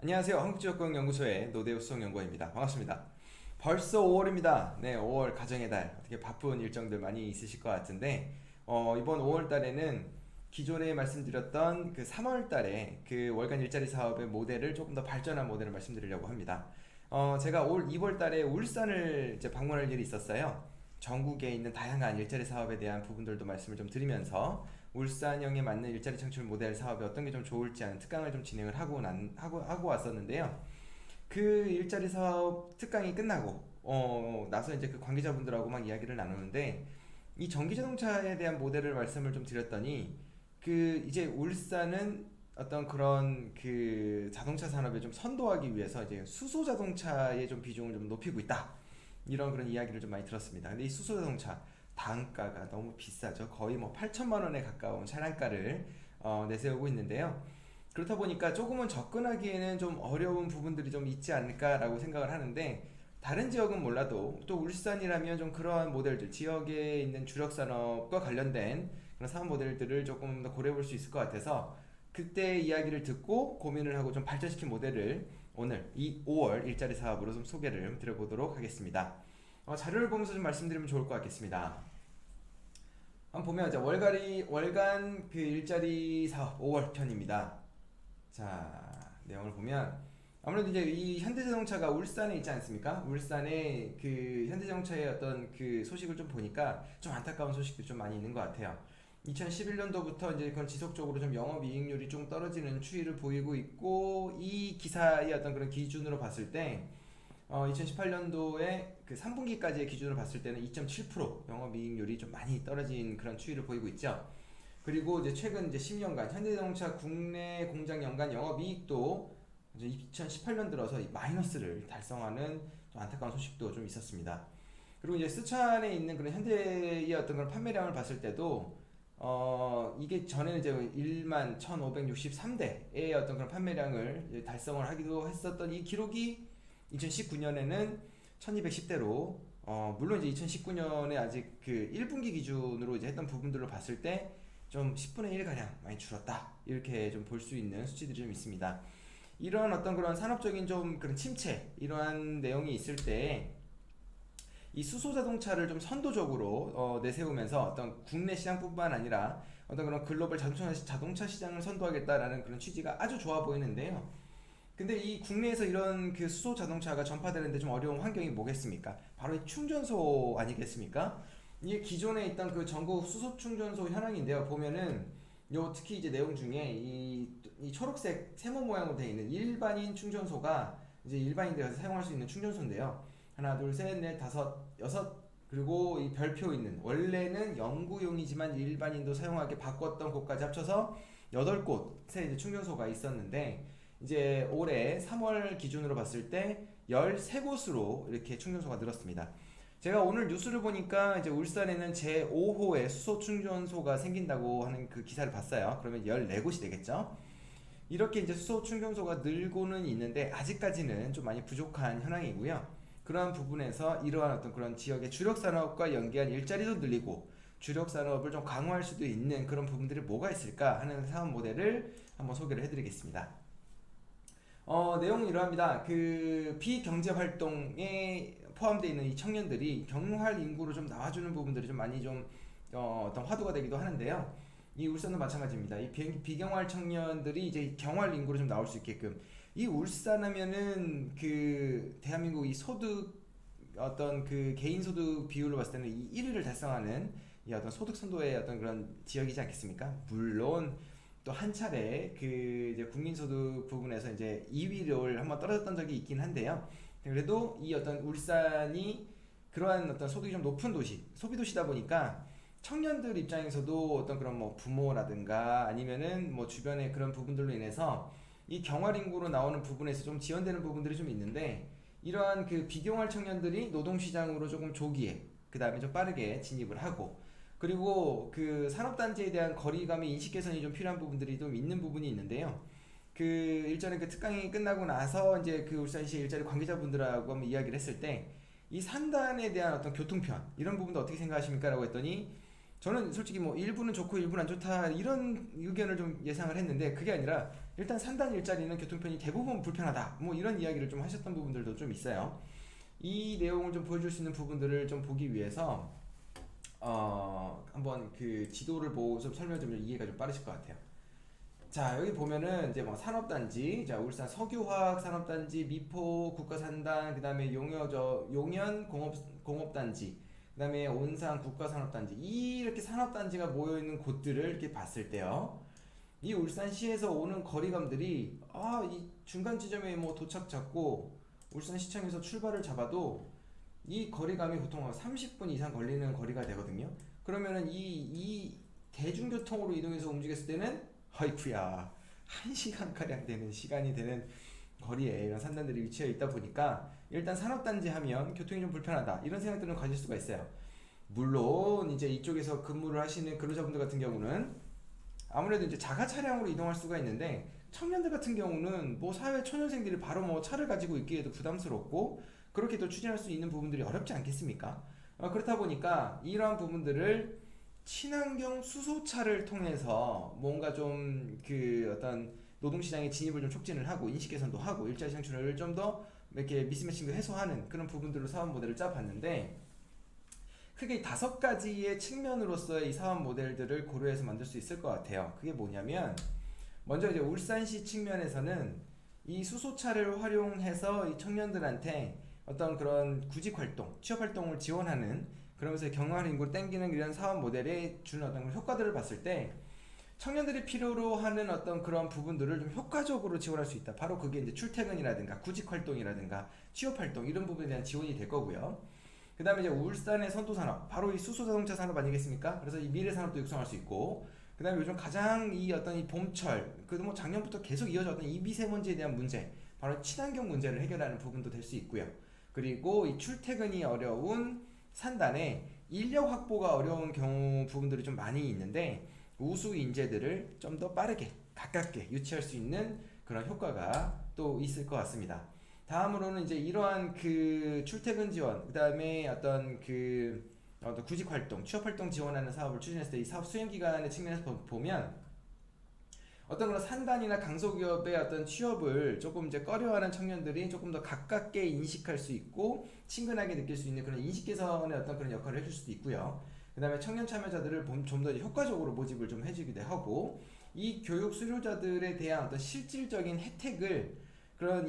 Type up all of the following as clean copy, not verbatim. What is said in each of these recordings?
안녕하세요. 한국지역경연구소의 노대우 수석연구원입니다. 반갑습니다. 벌써 5월입니다. 네, 5월 가정의 달. 어떻게 바쁜 일정들 많이 있으실 것 같은데, 이번 5월 달에는 기존에 말씀드렸던 그 3월 달에 그 월간 일자리 사업의 모델을 조금 더 발전한 모델을 말씀드리려고 합니다. 제가 올 2월 달에 울산을 이제 방문할 일이 있었어요. 전국에 있는 다양한 일자리 사업에 대한 부분들도 말씀을 좀 드리면서 울산형에 맞는 일자리 창출 모델 사업이 어떤 게 좀 좋을지 하는 특강을 좀 진행을 하고 왔었는데요. 그 일자리 사업 특강이 끝나고 나서 이제 그 관계자분들하고 막 이야기를 나누는데 이 전기 자동차에 대한 모델을 말씀을 좀 드렸더니 그 이제 울산은 어떤 그런 그 자동차 산업에 좀 선도하기 위해서 이제 수소 자동차의 좀 비중을 좀 높이고 있다. 이런 그런 이야기를 좀 많이 들었습니다. 근데 이 수소 자동차 단가가 너무 비싸죠. 거의 뭐 8천만 원에 가까운 차량가를 내세우고 있는데요. 그렇다 보니까 조금은 접근하기에는 좀 어려운 부분들이 좀 있지 않을까라고 생각을 하는데 다른 지역은 몰라도 또 울산이라면 좀 그러한 모델들 지역에 있는 주력 산업과 관련된 그런 사업 모델들을 조금 더 고려해 볼 수 있을 것 같아서 그때 이야기를 듣고 고민을 하고 좀 발전시킨 모델을 오늘 이 5월 일자리 사업으로 좀 소개를 드려보도록 하겠습니다. 자료를 보면서 좀 말씀드리면 좋을 것 같겠습니다. 한번 보면 이제 월간 그 일자리 사업 5월 편입니다. 자, 내용을 보면 아무래도 이제 이 현대자동차가 울산에 있지 않습니까? 울산에 그 현대자동차의 어떤 그 소식을 좀 보니까 좀 안타까운 소식들이 좀 많이 있는 것 같아요. 2011년도부터 이제 그건 지속적으로 좀 영업이익률이 좀 떨어지는 추이를 보이고 있고 이 기사의 어떤 그런 기준으로 봤을 때 2018년도에 그 3분기까지의 기준으로 봤을 때는 2.7% 영업이익률이 좀 많이 떨어진 그런 추이를 보이고 있죠. 그리고 이제 최근 이제 10년간 현대자동차 국내 공장 연간 영업이익도 이제 2018년 들어서 마이너스를 달성하는 좀 안타까운 소식도 좀 있었습니다. 그리고 이제 스촨에 있는 그런 현대의 어떤 그런 판매량을 봤을 때도 이게 전에는 이제 1만 1,563대의 어떤 그런 판매량을 달성을 하기도 했었던 이 기록이 2019년에는 1210대로 물론 이제 2019년에 아직 그 1분기 기준으로 이제 했던 부분들로 봤을 때 좀 10분의 1 가량 많이 줄었다 이렇게 좀 볼 수 있는 수치들이 좀 있습니다. 이런 어떤 그런 산업적인 좀 그런 침체 이러한 내용이 있을 때 이 수소 자동차를 좀 선도적으로 내세우면서 어떤 국내 시장뿐만 아니라 어떤 그런 글로벌 자동차 시장을 선도하겠다라는 그런 취지가 아주 좋아 보이는데요. 근데 이 국내에서 이런 그 수소 자동차가 전파되는데 좀 어려운 환경이 뭐겠습니까? 바로 이 충전소 아니겠습니까? 이게 기존에 있던 그 전국 수소 충전소 현황인데요. 보면은 요 특히 이제 내용 중에 이 초록색 세모 모양으로 되어 있는 일반인 충전소가 이제 일반인들이 사용할 수 있는 충전소인데요. 하나, 둘, 셋, 넷, 다섯, 여섯 그리고 이 별표 있는 원래는 연구용이지만 일반인도 사용하게 바꿨던 곳까지 합쳐서 8곳의 이제 충전소가 있었는데 이제 올해 3월 기준으로 봤을 때 13곳으로 이렇게 충전소가 늘었습니다. 제가 오늘 뉴스를 보니까 이제 울산에는 제5호의 수소 충전소가 생긴다고 하는 그 기사를 봤어요. 그러면 14곳이 되겠죠? 이렇게 이제 수소 충전소가 늘고는 있는데 아직까지는 좀 많이 부족한 현황이고요. 그러한 부분에서 이러한 어떤 그런 지역의 주력 산업과 연계한 일자리도 늘리고 주력 산업을 좀 강화할 수도 있는 그런 부분들이 뭐가 있을까 하는 사업 모델을 한번 소개를 해드리겠습니다. 내용은 이러합니다. 그 비경제 활동에 포함되어 있는 이 청년들이 경활 인구로 좀 나와주는 부분들이 좀 많이 좀 어떤 화두가 되기도 하는데요. 이 울산도 마찬가지입니다. 이 비경활 청년들이 이제 경활 인구로 좀 나올 수 있게끔 이 울산 하면은 그 대한민국 이 소득 어떤 그 개인 소득 비율로 봤을 때는 이 1위를 달성하는 이 어떤 소득 선도의 어떤 그런 지역이지 않겠습니까? 물론 또 한 차례 그 이제 국민소득 부분에서 이제 2위를 한번 떨어졌던 적이 있긴 한데요. 그래도 이 어떤 울산이 그러한 어떤 소득이 좀 높은 도시, 소비 도시다 보니까 청년들 입장에서도 어떤 그런 뭐 부모라든가 아니면은 뭐 주변의 그런 부분들로 인해서 이 경활 인구로 나오는 부분에서 좀 지연되는 부분들이 좀 있는데 이러한 그 비경활 청년들이 노동시장으로 조금 조기에 그 다음에 좀 빠르게 진입을 하고 그리고 그 산업단지에 대한 거리감의 인식 개선이 좀 필요한 부분들이 좀 있는 부분이 있는데요. 그 일전에 그 특강이 끝나고 나서 이제 그 울산시 일자리 관계자분들하고 한번 이야기를 했을 때 이 산단에 대한 어떤 교통편 이런 부분도 어떻게 생각하십니까? 라고 했더니 저는 솔직히 뭐 일부는 좋고 일부는 안 좋다 이런 의견을 좀 예상을 했는데 그게 아니라 일단 산단 일자리는 교통편이 대부분 불편하다 뭐 이런 이야기를 좀 하셨던 부분들도 좀 있어요. 이 내용을 좀 보여줄 수 있는 부분들을 좀 보기 위해서 한번 그 지도를 보고 좀 설명 좀 이해가 좀 빠르실 것 같아요. 자, 여기 보면은 이제 뭐 산업단지, 자, 울산 석유화학 산업단지, 미포 국가산단, 그다음에 용현 공업단지, 그다음에 온산 국가산업단지 이렇게 산업단지가 모여 있는 곳들을 이렇게 봤을 때요. 이 울산시에서 오는 거리감들이 이 중간 지점에 뭐 도착 잡고 울산시청에서 출발을 잡아도 이 거리감이 보통 30분 이상 걸리는 거리가 되거든요. 그러면은 이 대중교통으로 이동해서 움직였을 때는 아이쿠야 1시간가량 되는 시간이 되는 거리에 이런 산단들이 위치해 있다 보니까 일단 산업단지 하면 교통이 좀 불편하다 이런 생각들은 가질 수가 있어요. 물론 이제 이쪽에서 근무를 하시는 근로자분들 같은 경우는 아무래도 이제 자가 차량으로 이동할 수가 있는데 청년들 같은 경우는 뭐 사회 초년생들이 바로 뭐 차를 가지고 있기에도 부담스럽고 그렇게 또 추진할 수 있는 부분들이 어렵지 않겠습니까? 그렇다 보니까 이러한 부분들을 친환경 수소차를 통해서 뭔가 좀 그 어떤 노동시장의 진입을 좀 촉진을 하고 인식 개선도 하고 일자리 창출을 좀 더 이렇게 미스매칭도 해소하는 그런 부분들로 사업 모델을 짜봤는데 크게 5가지의 측면으로서의 이 사업 모델들을 고려해서 만들 수 있을 것 같아요. 그게 뭐냐면 먼저 이제 울산시 측면에서는 이 수소차를 활용해서 이 청년들한테 어떤 그런 구직 활동, 취업 활동을 지원하는 그러면서 경활 인구를 땡기는 이런 사업 모델에 주는 어떤 효과들을 봤을 때 청년들이 필요로 하는 어떤 그런 부분들을 좀 효과적으로 지원할 수 있다. 바로 그게 이제 출퇴근이라든가 구직 활동이라든가 취업 활동 이런 부분에 대한 지원이 될 거고요. 그 다음에 이제 울산의 선도산업, 바로 이 수소자동차 산업 아니겠습니까? 그래서 이 미래 산업도 육성할 수 있고, 그 다음에 요즘 가장 이 어떤 이 봄철, 그래도 뭐 작년부터 계속 이어졌던 이 미세먼지에 대한 문제, 바로 친환경 문제를 해결하는 부분도 될 수 있고요. 그리고 이 출퇴근이 어려운 산단에 인력 확보가 어려운 경우 부분들이 좀 많이 있는데, 우수 인재들을 좀 더 빠르게, 가깝게 유치할 수 있는 그런 효과가 또 있을 것 같습니다. 다음으로는 이제 이러한 그 출퇴근 지원, 그 다음에 어떤 그 구직 활동, 취업 활동 지원하는 사업을 추진했을 때 이 사업 수행 기간의 측면에서 보면 어떤 그런 산단이나 강소기업의 어떤 취업을 조금 이제 꺼려하는 청년들이 조금 더 가깝게 인식할 수 있고 친근하게 느낄 수 있는 그런 인식 개선의 어떤 그런 역할을 해줄 수도 있고요. 그 다음에 청년 참여자들을 좀 더 효과적으로 모집을 좀 해주기도 하고 이 교육 수료자들에 대한 어떤 실질적인 혜택을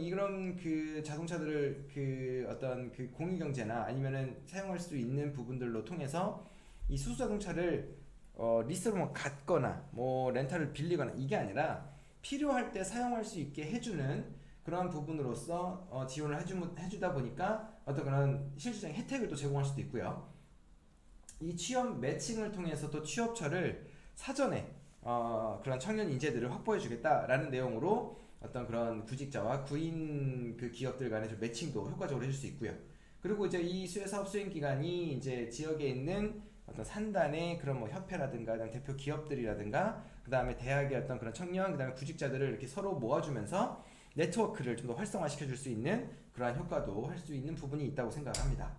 이런 그 자동차들을 그 어떤 그 공유 경제나 아니면은 사용할 수 있는 부분들로 통해서 이 수소 자동차를 리스로 뭐 갖거나 뭐 렌탈을 빌리거나 이게 아니라 필요할 때 사용할 수 있게 해주는 그러한 부분으로서 지원을 해주다 보니까 어떤 그런 실질적인 혜택을 또 제공할 수도 있고요. 이 취업 매칭을 통해서 또 취업처를 사전에 그런 청년 인재들을 확보해 주겠다라는 내용으로 어떤 그런 구직자와 구인 그 기업들 간의 좀 매칭도 효과적으로 해줄 수 있고요. 그리고 이제 이 사업 수행 기간이 이제 지역에 있는 어떤 산단의 그런 뭐 협회라든가 대표 기업들이라든가 그 다음에 대학의 어떤 그런 청년 그 다음에 구직자들을 이렇게 서로 모아주면서 네트워크를 좀 더 활성화시켜 줄 수 있는 그러한 효과도 할 수 있는 부분이 있다고 생각합니다.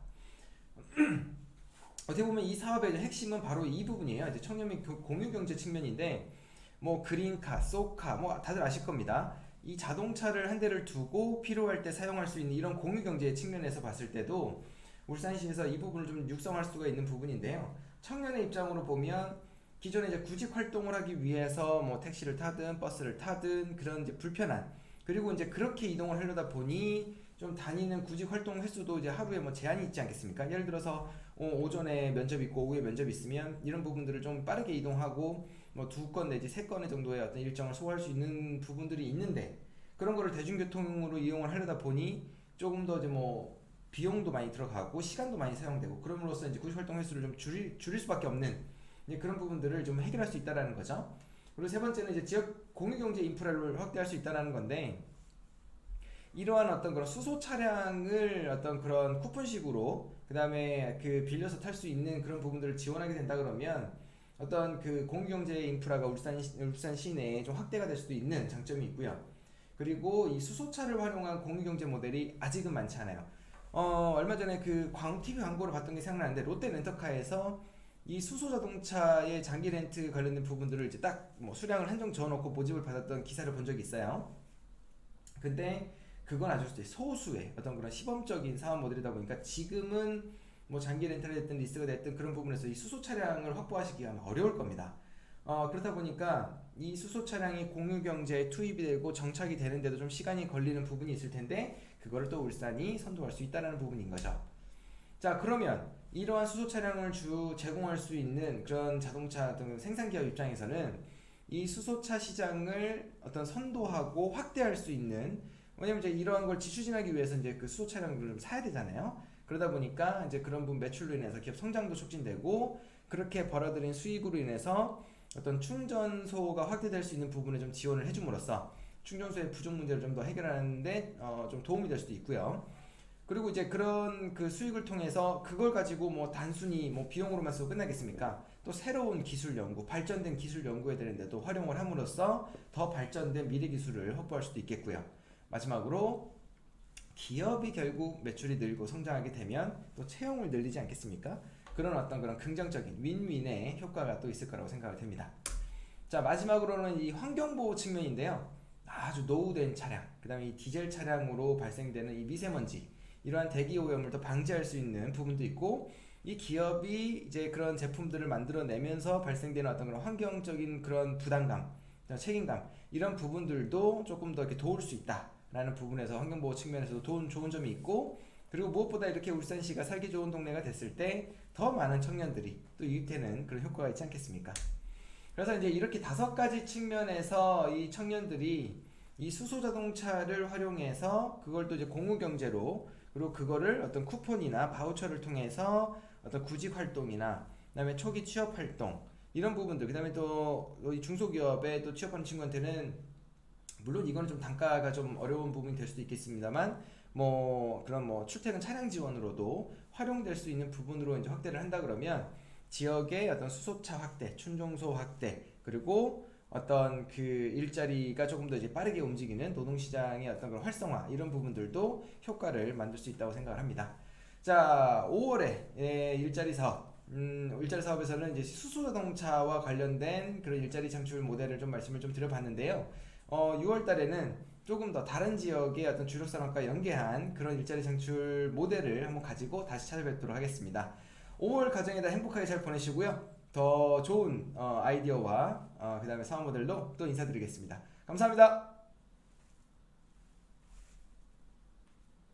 어떻게 보면 이 사업의 핵심은 바로 이 부분이에요. 이제 청년 및 공유 경제 측면인데 뭐 그린카, 쏘카 뭐 다들 아실 겁니다. 이 자동차를 한 대를 두고 필요할 때 사용할 수 있는 이런 공유 경제의 측면에서 봤을 때도 울산시에서 이 부분을 좀 육성할 수가 있는 부분인데요. 청년의 입장으로 보면 기존에 이제 구직 활동을 하기 위해서 뭐 택시를 타든 버스를 타든 그런 이제 불편한 그리고 이제 그렇게 이동을 하려다 보니 좀 다니는 구직 활동 횟수도 이제 하루에 뭐 제한이 있지 않겠습니까? 예를 들어서 오전에 면접 있고 오후에 면접 있으면 이런 부분들을 좀 빠르게 이동하고 뭐 2건 내지 3건의 정도의 어떤 일정을 소화할 수 있는 부분들이 있는데 그런 거를 대중교통으로 이용을 하려다 보니 조금 더 이제 뭐 비용도 많이 들어가고 시간도 많이 사용되고 그럼으로써 이제 구직 활동 횟수를 좀 줄일 수밖에 없는 이제 그런 부분들을 좀 해결할 수 있다라는 거죠. 그리고 세 번째는 이제 지역 공유경제 인프라를 확대할 수 있다라는 건데 이러한 어떤 그런 수소 차량을 어떤 그런 쿠폰식으로 그 다음에 그 빌려서 탈 수 있는 그런 부분들을 지원하게 된다 그러면 어떤 그 공유경제 인프라가 울산 시내에 좀 확대가 될 수도 있는 장점이 있고요. 그리고 이 수소차를 활용한 공유경제 모델이 아직은 많지 않아요. 얼마 전에 그 TV 광고를 봤던 게 생각나는데 롯데 렌터카에서 이 수소 자동차의 장기 렌트 관련된 부분들을 이제 딱 뭐 수량을 한정 지어놓고 모집을 받았던 기사를 본 적이 있어요. 근데 그건 아주 소수의 어떤 그런 시범적인 사업 모델이다 보니까 지금은 뭐 장기 렌탈이 됐든 리스가 됐든 그런 부분에서 이 수소 차량을 확보하시기가 어려울 겁니다. 그렇다 보니까 이 수소 차량이 공유 경제에 투입이 되고 정착이 되는데도 좀 시간이 걸리는 부분이 있을 텐데 그거를 또 울산이 선도할 수 있다는 부분인 거죠. 자, 그러면 이러한 수소 차량을 제공할 수 있는 그런 자동차 등 생산 기업 입장에서는 이 수소차 시장을 어떤 선도하고 확대할 수 있는, 왜냐면 이제 이러한 걸 추진하기 위해서 이제 그 수소 차량들을 좀 사야 되잖아요. 그러다 보니까 이제 그런 부분 매출로 인해서 기업 성장도 促진되고 그렇게 벌어들인 수익으로 인해서 어떤 충전소가 확대될 수 있는 부분에 좀 지원을 해줌으로써 충전소의 부족 문제를 좀 더 해결하는데 좀 도움이 될 수도 있고요. 그리고 이제 그런 그 수익을 통해서 그걸 가지고 뭐 단순히 뭐 비용으로만 쓰고 끝나겠습니까? 또 새로운 기술 연구, 발전된 기술 연구에 되는데도 활용을 함으로써 더 발전된 미래 기술을 확보할 수도 있겠고요. 마지막으로 기업이 결국 매출이 늘고 성장하게 되면 또 채용을 늘리지 않겠습니까? 그런 어떤 그런 긍정적인 윈윈의 효과가 또 있을 거라고 생각이 됩니다. 자, 마지막으로는 이 환경보호 측면인데요. 아주 노후된 차량, 그 다음에 이 디젤 차량으로 발생되는 이 미세먼지, 이러한 대기 오염을 방지할 수 있는 부분도 있고, 이 기업이 이제 그런 제품들을 만들어내면서 발생되는 어떤 그런 환경적인 그런 부담감, 책임감, 이런 부분들도 조금 더 이렇게 도울 수 있다라는 부분에서 환경보호 측면에서도 좋은 점이 있고, 그리고 무엇보다 이렇게 울산시가 살기 좋은 동네가 됐을 때 더 많은 청년들이 또 유입되는 그런 효과가 있지 않겠습니까? 그래서 이제 이렇게 5가지 측면에서 이 청년들이 이 수소 자동차를 활용해서 그걸 또 이제 공유 경제로, 그리고 그거를 어떤 쿠폰이나 바우처를 통해서 어떤 구직 활동이나 그다음에 초기 취업 활동, 이런 부분들, 그다음에 또 이 중소기업에 또 취업하는 친구한테는 물론 이거는 좀 단가가 좀 어려운 부분이 될 수도 있겠습니다만 뭐 그런 뭐 출퇴근 차량 지원으로도 활용될 수 있는 부분으로 이제 확대를 한다 그러면 지역의 어떤 수소차 확대, 충전소 확대, 그리고 어떤 그 일자리가 조금 더 이제 빠르게 움직이는 노동시장의 어떤 그런 활성화, 이런 부분들도 효과를 만들 수 있다고 생각을 합니다. 자, 5월에 일자리 사업, 일자리 사업에서는 이제 수소자동차와 관련된 그런 일자리 창출 모델을 좀 말씀을 좀 드려봤는데요. 6월 달에는 조금 더 다른 지역의 어떤 주력 산업과 연계한 그런 일자리 창출 모델을 한번 가지고 다시 찾아뵙도록 하겠습니다. 5월 가정에다 행복하게 잘 보내시고요. 더 좋은 아이디어와 그 다음에 사업 모델로 또 인사드리겠습니다. 감사합니다.